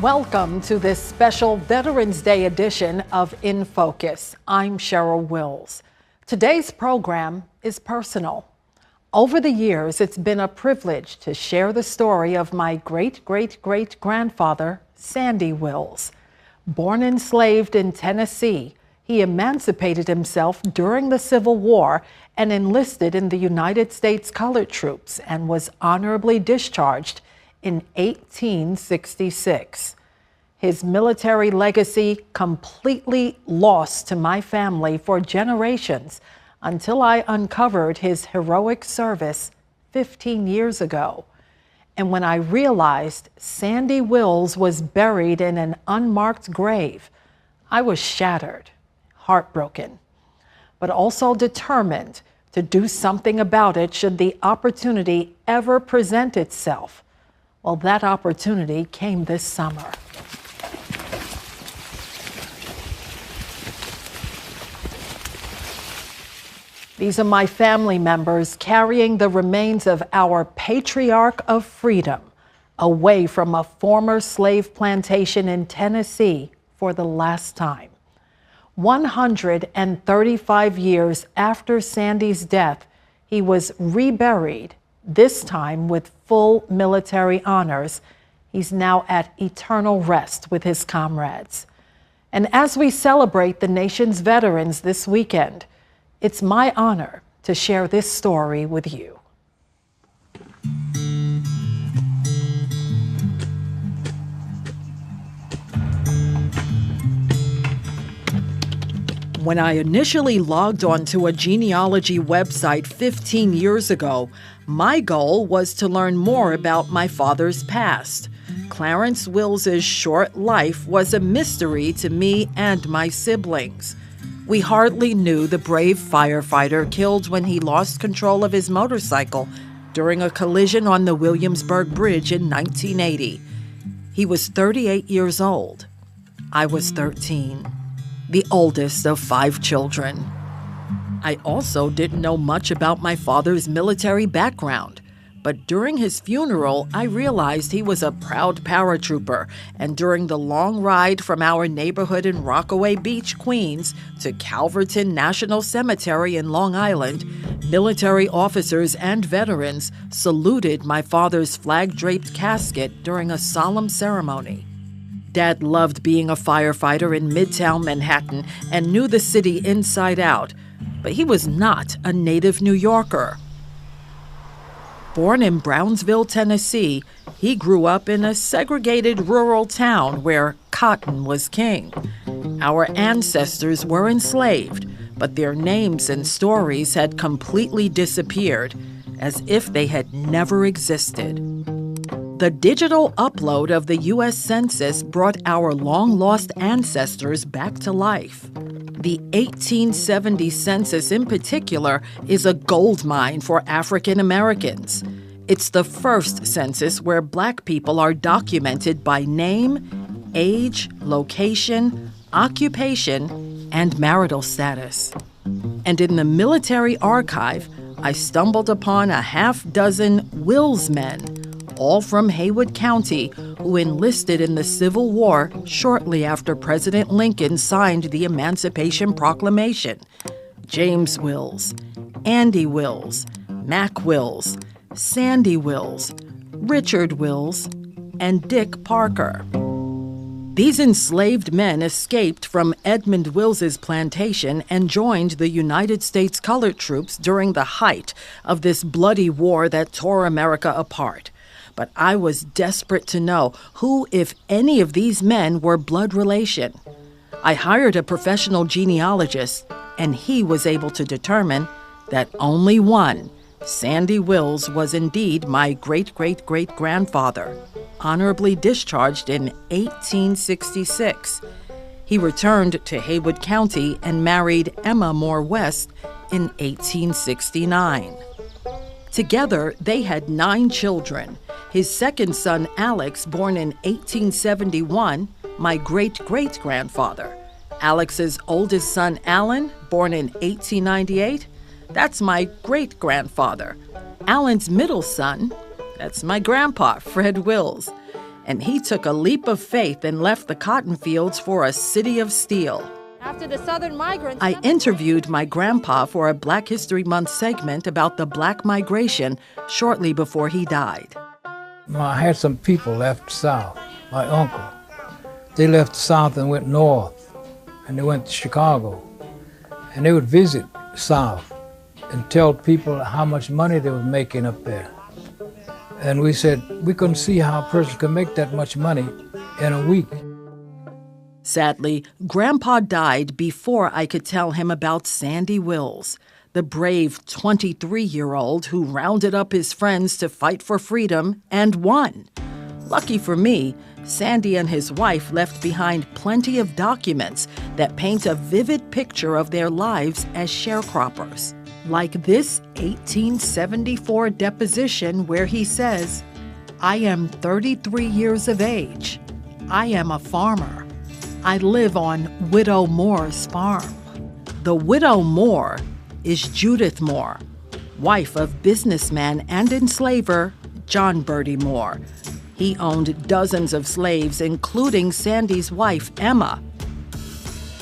Welcome to this special Veterans Day edition of In Focus. I'm Cheryl Wills. Today's program is personal. Over the years, it's been a privilege to share the story of my great-great-great-grandfather, Sandy Wills. Born enslaved in Tennessee, he emancipated himself during the Civil War and enlisted in the United States Colored Troops and was honorably discharged in 1866. His military legacy completely lost to my family for generations until I uncovered his heroic service 15 years ago. And when I realized Sandy Wills was buried in an unmarked grave, I was shattered, heartbroken, but also determined to do something about it should the opportunity ever present itself. Well, that opportunity came this summer. These are my family members carrying the remains of our patriarch of freedom away from a former slave plantation in Tennessee for the last time. 135 years after Sandy's death, he was reburied, this time with full military honors. He's now at eternal rest with his comrades. And as we celebrate the nation's veterans this weekend, it's my honor to share this story with you. When I initially logged onto a genealogy website 15 years ago, my goal was to learn more about my father's past. Clarence Wills's short life was a mystery to me and my siblings. We hardly knew the brave firefighter killed when he lost control of his motorcycle during a collision on the Williamsburg Bridge in 1980. He was 38 years old. I was 13, the oldest of 5 children. I also didn't know much about my father's military background, but during his funeral, I realized he was a proud paratrooper, and during the long ride from our neighborhood in Rockaway Beach, Queens, to Calverton National Cemetery in Long Island, military officers and veterans saluted my father's flag-draped casket during a solemn ceremony. Dad loved being a firefighter in Midtown Manhattan and knew the city inside out, but he was not a native New Yorker. Born in Brownsville, Tennessee, he grew up in a segregated rural town where cotton was king. Our ancestors were enslaved, but their names and stories had completely disappeared, as if they had never existed. The digital upload of the U.S. Census brought our long-lost ancestors back to life. The 1870 census in particular is a goldmine for African Americans. It's the first census where Black people are documented by name, age, location, occupation, and marital status. And in the military archive, I stumbled upon a half-dozen Wills men, all from Haywood County, who enlisted in the Civil War shortly after President Lincoln signed the Emancipation Proclamation. James Wills, Andy Wills, Mac Wills, Sandy Wills, Richard Wills, and Dick Parker. These enslaved men escaped from Edmund Wills's plantation and joined the United States Colored Troops during the height of this bloody war that tore America apart. But I was desperate to know who, if any of these men, were blood relation. I hired a professional genealogist, and he was able to determine that only one, Sandy Wills, was indeed my great-great-great-grandfather, honorably discharged in 1866. He returned to Haywood County and married Emma Moore West in 1869. Together, they had 9 children. His second son, Alex, born in 1871, my great-great-grandfather. Alex's oldest son, Alan, born in 1898, that's my great-grandfather. Alan's middle son, that's my grandpa, Fred Wills. and he took a leap of faith and left the cotton fields for a city of steel. After the Southern migrants... I interviewed my grandpa for a Black History Month segment about the Black migration shortly before he died. I had some people left south, my uncle. They left south and went north, and they went to Chicago. And they would visit south and tell people how much money they were making up there. And we said, we couldn't see how a person could make that much money in a week. Sadly, Grandpa died before I could tell him about Sandy Wills, the brave 23-year-old who rounded up his friends to fight for freedom and won. Lucky for me, Sandy and his wife left behind plenty of documents that paint a vivid picture of their lives as sharecroppers. Like this 1874 deposition where he says, "I am 33 years of age. I am a farmer. I live on Widow Moore's farm." The Widow Moore is Judith Moore, wife of businessman and enslaver John Bertie Moore. He owned dozens of slaves, including Sandy's wife, Emma.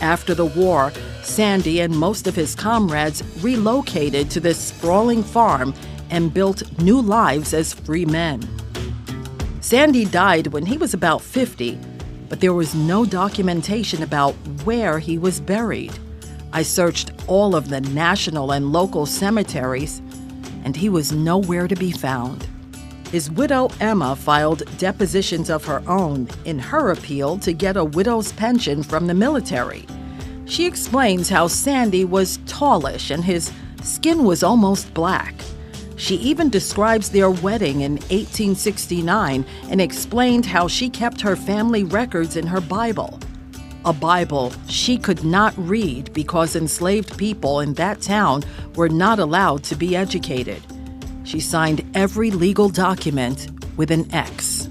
After the war, Sandy and most of his comrades relocated to this sprawling farm and built new lives as free men. Sandy died when he was about 50, but there was no documentation about where he was buried. I searched all of the national and local cemeteries, and he was nowhere to be found. His widow, Emma, filed depositions of her own in her appeal to get a widow's pension from the military. She explains how Sandy was tallish and his skin was almost black. She even describes their wedding in 1869 and explained how she kept her family records in her Bible. A Bible she could not read because enslaved people in that town were not allowed to be educated. She signed every legal document with an X.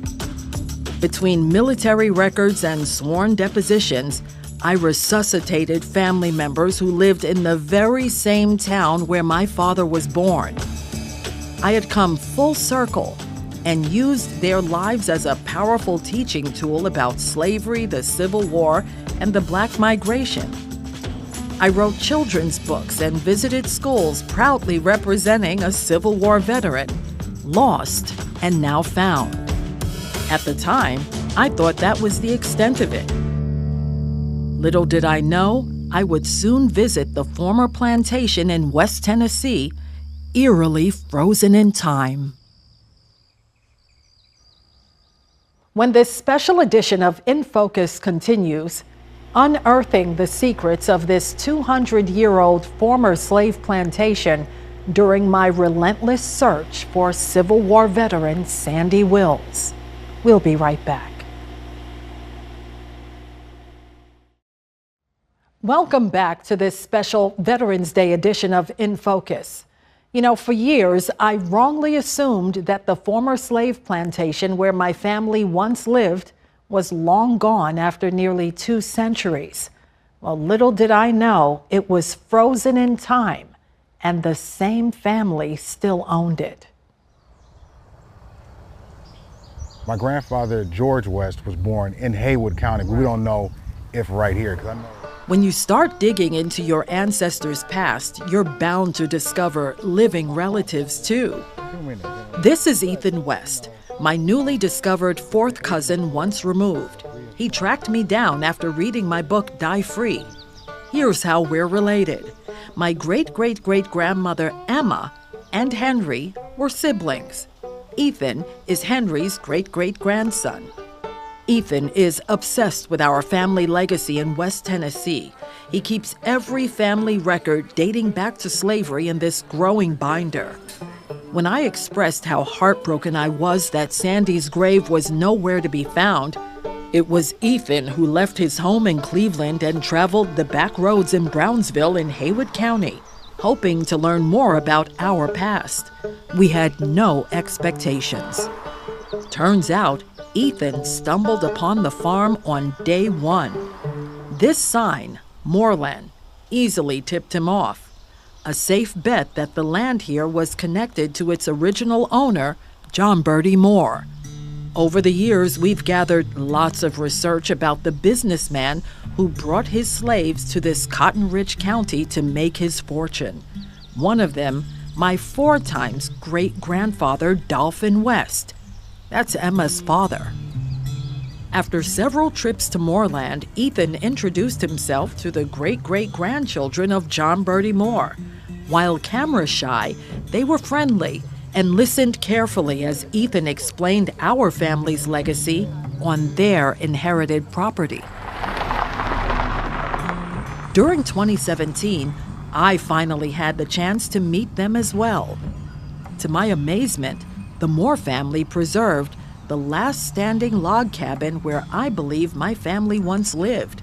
Between military records and sworn depositions, I resuscitated family members who lived in the very same town where my father was born. I had come full circle and used their lives as a powerful teaching tool about slavery, the Civil War, and the Black migration. I wrote children's books and visited schools proudly representing a Civil War veteran, lost and now found. At the time, I thought that was the extent of it. Little did I know, I would soon visit the former plantation in West Tennessee, eerily frozen in time. When this special edition of In Focus continues, unearthing the secrets of this 200-year-old former slave plantation during my relentless search for Civil War veteran Sandy Wills. We'll be right back. Welcome back to this special Veterans Day edition of In Focus. You know, for years, I wrongly assumed that the former slave plantation where my family once lived was long gone after nearly 2 centuries. Well, little did I know it was frozen in time, and the same family still owned it. My grandfather, George West, was born in Haywood County, but we don't know if right here, because I know. When you start digging into your ancestors' past, you're bound to discover living relatives, too. This is Ethan West, my newly discovered 4th cousin once removed. He tracked me down after reading my book, Die Free. Here's how we're related. My great-great-great-grandmother, Emma, and Henry were siblings. Ethan is Henry's great-great-grandson. Ethan is obsessed with our family legacy in West Tennessee. He keeps every family record dating back to slavery in this growing binder. When I expressed how heartbroken I was that Sandy's grave was nowhere to be found, it was Ethan who left his home in Cleveland and traveled the back roads in Brownsville in Haywood County, hoping to learn more about our past. We had no expectations. Turns out, Ethan stumbled upon the farm on day 1. This sign, Moreland, easily tipped him off. A safe bet that the land here was connected to its original owner, John Bertie Moore. Over the years, we've gathered lots of research about the businessman who brought his slaves to this cotton-rich county to make his fortune. One of them, my 4 times great-grandfather, Dolphin West. That's Emma's father. After several trips to Moorland, Ethan introduced himself to the great-great-grandchildren of John Bertie Moore. While camera-shy, they were friendly and listened carefully as Ethan explained our family's legacy on their inherited property. During 2017, I finally had the chance to meet them as well. To my amazement, the Moore family preserved the last standing log cabin where I believe my family once lived.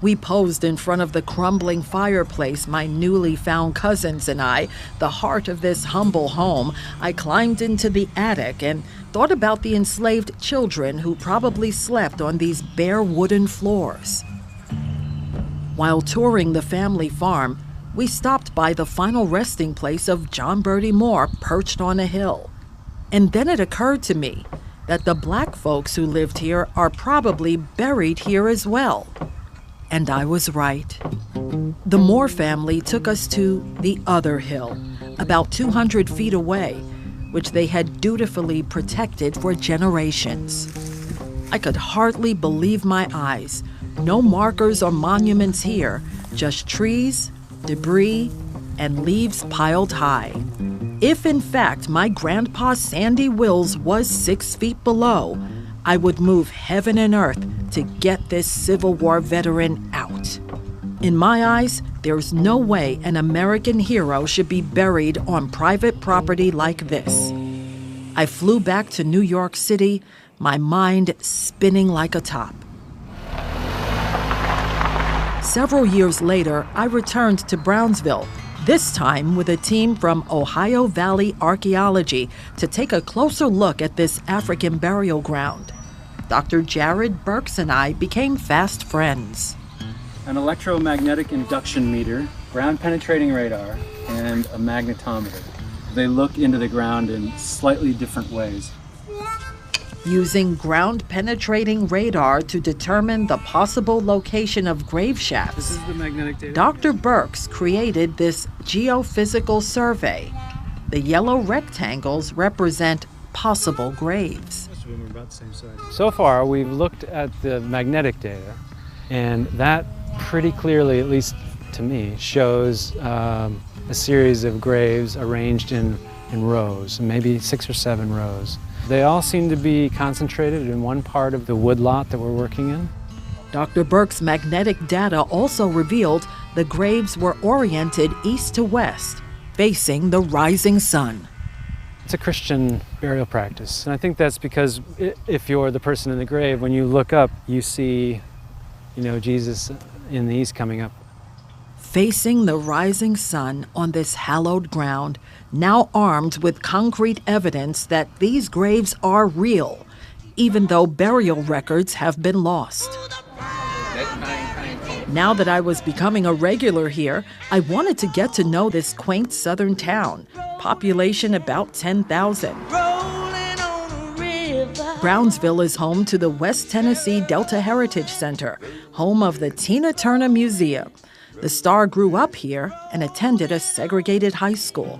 We posed in front of the crumbling fireplace, my newly found cousins and I, the heart of this humble home. I climbed into the attic and thought about the enslaved children who probably slept on these bare wooden floors. While touring the family farm, we stopped by the final resting place of John Bertie Moore perched on a hill. And then it occurred to me that the black folks who lived here are probably buried here as well. And I was right. The Moore family took us to the other hill, about 200 feet away, which they had dutifully protected for generations. I could hardly believe my eyes. No markers or monuments here, just trees, debris, and leaves piled high. If in fact my grandpa Sandy Wills was 6 feet below, I would move heaven and earth to get this Civil War veteran out. In my eyes, there's no way an American hero should be buried on private property like this. I flew back to New York City, my mind spinning like a top. Several years later, I returned to Brownsville, this time with a team from Ohio Valley Archaeology to take a closer look at this African burial ground. Dr. Jared Burks and I became fast friends. An electromagnetic induction meter, ground penetrating radar, and a magnetometer. They look into the ground in slightly different ways. Using ground-penetrating radar to determine the possible location of grave shafts, This is the magnetic data. Dr. Burks created this geophysical survey. The yellow rectangles represent possible graves. We're about the same size. So far, we've looked at the magnetic data, and that pretty clearly, at least to me, shows a series of graves arranged in rows, maybe 6 or 7 rows. They all seem to be concentrated in one part of the woodlot that we're working in. Dr. Burke's magnetic data also revealed the graves were oriented east to west, facing the rising sun. It's a Christian burial practice, and I think that's because if you're the person in the grave, when you look up, you see, Jesus in the east coming up. Facing the rising sun on this hallowed ground, now armed with concrete evidence that these graves are real, even though burial records have been lost. Now that I was becoming a regular here, I wanted to get to know this quaint southern town, population about 10,000. Brownsville is home to the West Tennessee Delta Heritage Center, home of the Tina Turner Museum. The star grew up here and attended a segregated high school,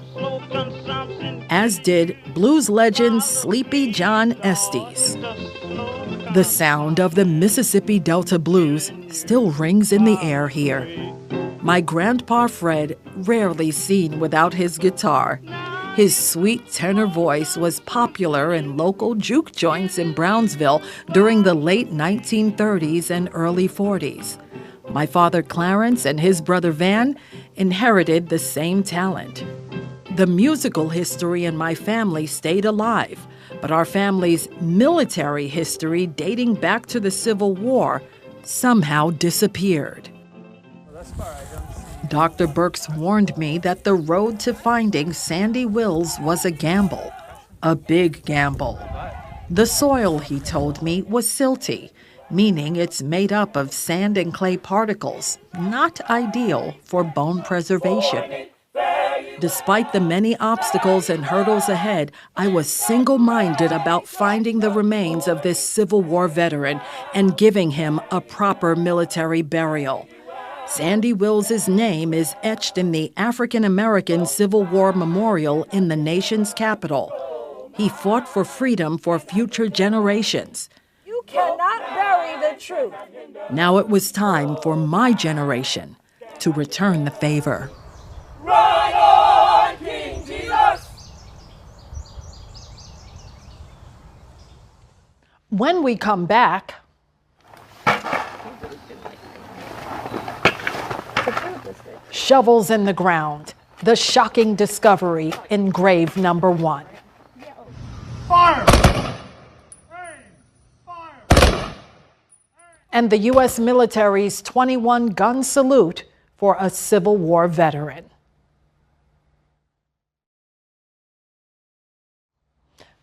as did blues legend Sleepy John Estes. The sound of the Mississippi Delta blues still rings in the air here. My grandpa Fred, rarely seen without his guitar. His sweet tenor voice was popular in local juke joints in Brownsville during the late 1930s and early 40s. My father Clarence and his brother Van inherited the same talent. The musical history in my family stayed alive, but our family's military history dating back to the Civil War somehow disappeared. Dr. Burks warned me that the road to finding Sandy Wills was a gamble, a big gamble. The soil, he told me, was silty, meaning it's made up of sand and clay particles, not ideal for bone preservation. Despite the many obstacles and hurdles ahead, I was single-minded about finding the remains of this Civil War veteran and giving him a proper military burial. Sandy Wills' name is etched in the African American Civil War Memorial in the nation's capital. He fought for freedom for future generations. You cannot bury the truth. Now it was time for my generation to return the favor. Ride on, King Jesus! When we come back, shovels in the ground, the shocking discovery in grave number 1. Fire! Fire! And the U.S. military's 21-gun salute for a Civil War veteran.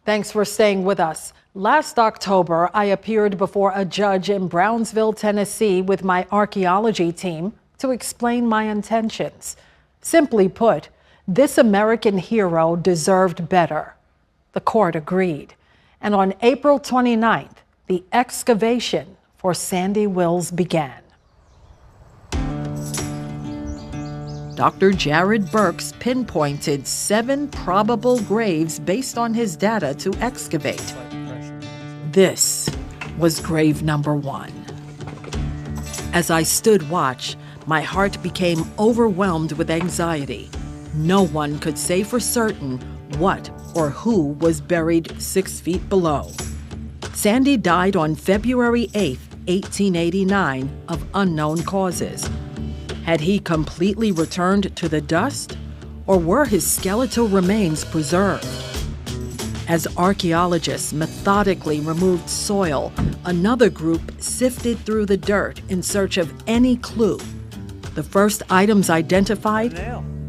Thanks for staying with us. Last October, I appeared before a judge in Brownsville, Tennessee with my archaeology team to explain my intentions. Simply put, this American hero deserved better. The court agreed. And on April 29th, the excavation for Sandy Wills began. Dr. Jared Burks pinpointed 7 probable graves based on his data to excavate. This was grave number 1. As I stood watch, my heart became overwhelmed with anxiety. No one could say for certain what or who was buried 6 feet below. Sandy died on February 8, 1889, of unknown causes. Had he completely returned to the dust, or were his skeletal remains preserved? As archaeologists methodically removed soil, another group sifted through the dirt in search of any clue. The first items identified?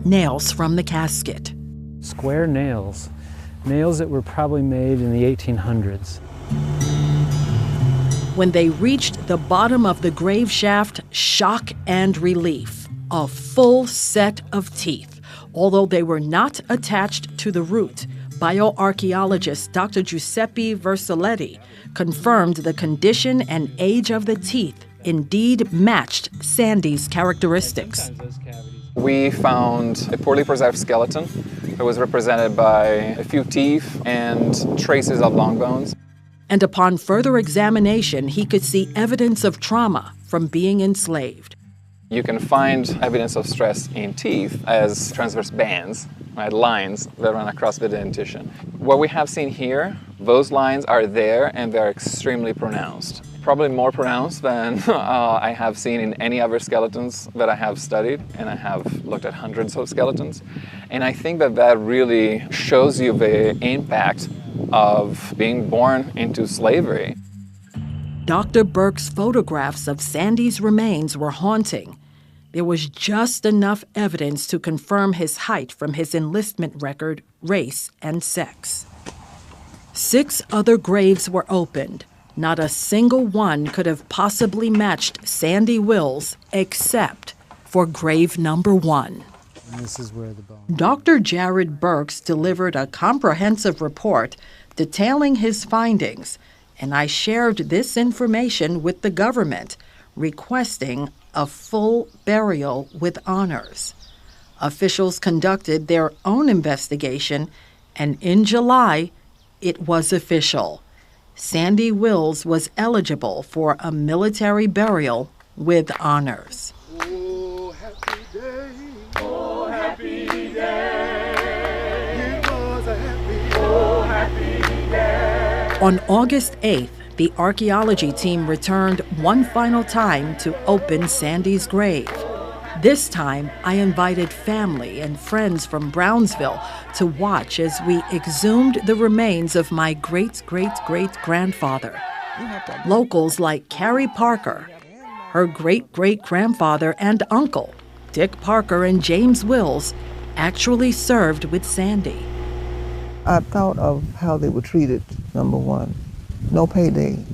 Nails from the casket. Square nails. Nails that were probably made in the 1800s. When they reached the bottom of the grave shaft, shock and relief. A full set of teeth. Although they were not attached to the root, bioarchaeologist Dr. Giuseppe Versoletti confirmed the condition and age of the teeth indeed matched Sandy's characteristics. We found a poorly preserved skeleton. It was represented by a few teeth and traces of long bones. And upon further examination, he could see evidence of trauma from being enslaved. You can find evidence of stress in teeth as transverse bands, right, lines that run across the dentition. What we have seen here, those lines are there and they're extremely pronounced. Probably more pronounced than I have seen in any other skeletons that I have studied, and I have looked at hundreds of skeletons. And I think that that really shows you the impact of being born into slavery. Dr. Burke's photographs of Sandy's remains were haunting. There was just enough evidence to confirm his height from his enlistment record, race, and sex. 6 other graves were opened. Not a single one could have possibly matched Sandy Wills except for grave number 1. And this is where the bone. Dr. Jared Burks delivered a comprehensive report detailing his findings, and I shared this information with the government, requesting a full burial with honors. Officials conducted their own investigation, and in July, it was official. Sandy Wills was eligible for a military burial with honors. Oh, happy day. Oh, happy day. It was a happy day. On August 8th, the archaeology team returned one final time to open Sandy's grave. This time, I invited family and friends from Brownsville to watch as we exhumed the remains of my great-great-great-grandfather. Locals like Carrie Parker, her great-great-grandfather and uncle, Dick Parker and James Wills, actually served with Sandy. I thought of how they were treated, number one. No payday.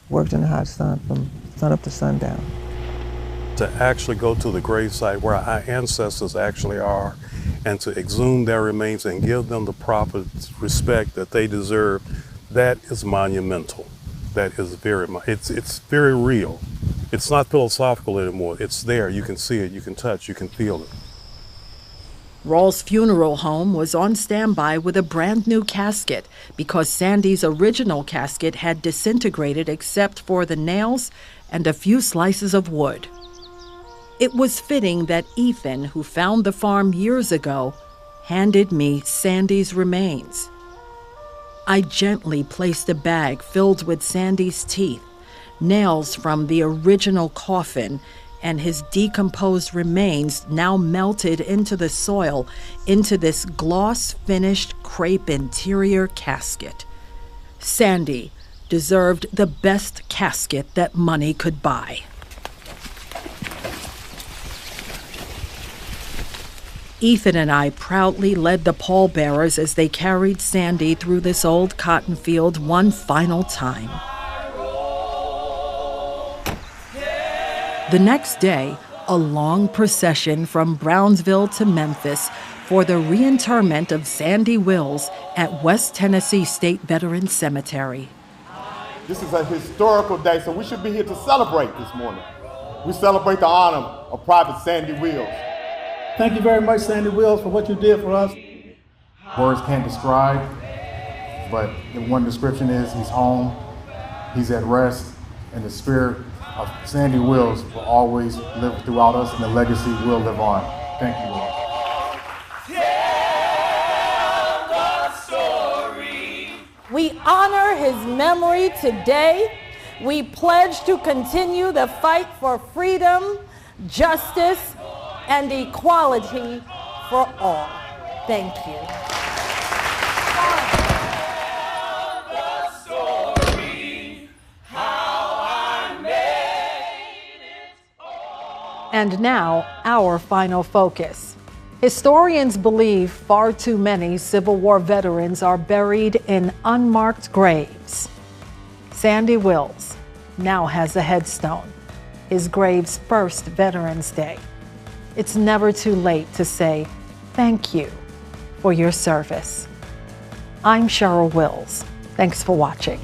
Worked in the hot sun from sun up to sundown. to actually go to the gravesite where our ancestors actually are and to exhume their remains and give them the proper respect that they deserve, that is monumental. That is it's very real. It's not philosophical anymore. It's there. You can see it, you can touch, you can feel it. Rawls' funeral home was on standby with a brand new casket because Sandy's original casket had disintegrated except for the nails and a few slices of wood. It was fitting that Ethan, who found the farm years ago, handed me Sandy's remains. I gently placed a bag filled with Sandy's teeth, nails from the original coffin, and his decomposed remains now melted into the soil into this gloss-finished crepe interior casket. Sandy deserved the best casket that money could buy. Ethan and I proudly led the pallbearers as they carried Sandy through this old cotton field one final time. The next day, a long procession from Brownsville to Memphis for the reinterment of Sandy Wills at West Tennessee State Veterans Cemetery. This is a historical day, so we should be here to celebrate this morning. We celebrate the honor of Private Sandy Wills. Thank you very much, Sandy Wills, for what you did for us. Words can't describe, but the one description is he's home, he's at rest, and the spirit of Sandy Wills will always live throughout us, and the legacy will live on. Thank you all. We honor his memory today. We pledge to continue the fight for freedom, justice, and equality for all. Thank you. And now, our final focus. Historians believe far too many Civil War veterans are buried in unmarked graves. Sandy Wills now has a headstone, his grave's first Veterans Day. It's never too late to say thank you for your service. I'm Cheryl Wills. Thanks for watching.